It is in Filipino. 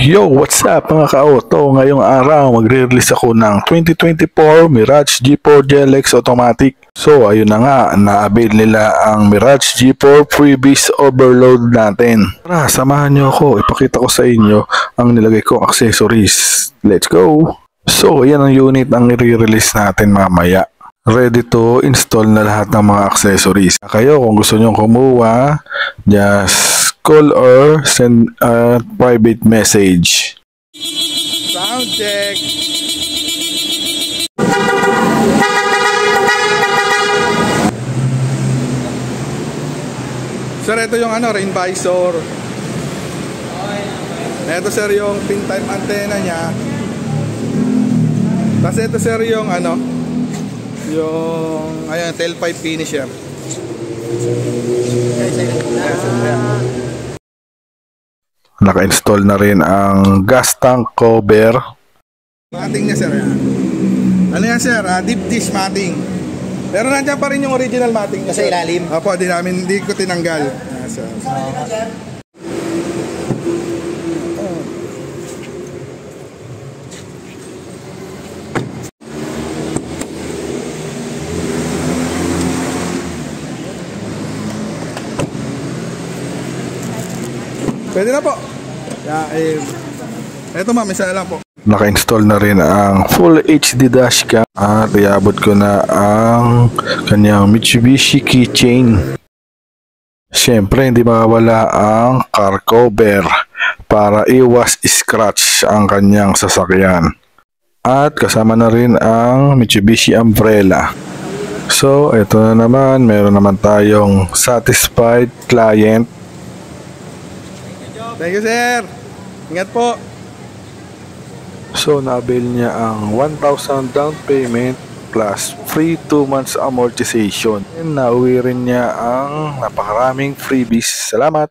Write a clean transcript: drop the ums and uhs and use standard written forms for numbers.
Yo, what's up mga ka-auto? Ngayong araw magre-release ako ng 2024 Mirage G4 GLX Automatic. So ayun na nga, na-avail nila ang Mirage G4 Freebies Overload natin. Tara, samahan nyo ako, ipakita ko sa inyo ang nilagay kong accessories. Let's go! So yan ang unit ang i-release natin mamaya. Ready to install na lahat ng mga accessories. Kayo kung gusto nyo kumuha, just call or send a private message. Sound check. Sir, ito yung rain visor. Ito sir yung pin type antenna niya. Tapos ito sir yung yung tailpipe finisher. Naka-install na rin ang gas tank cover. Mating niya sir. Ano yan sir? Deep dish mating. Pero nandiyan pa rin yung original mating niya. Sa ilalim? Opo, hindi ko tinanggal. Sir. Pwede na po. Eto ma'am, isa lang po. Naka-install na rin ang Full HD dashcam at iabot ko na ang kanyang Mitsubishi keychain. Siyempre, hindi mawawala ang car cover para iwas scratch ang kanyang sasakyan. At kasama na rin ang Mitsubishi umbrella. So, ito na naman. Meron naman tayong satisfied client. Thank you sir. Ingat po. So, na-avail niya ang 1,000 down payment plus free 2 months amortization. And nauwi rin niya ang napakaraming freebies. Salamat!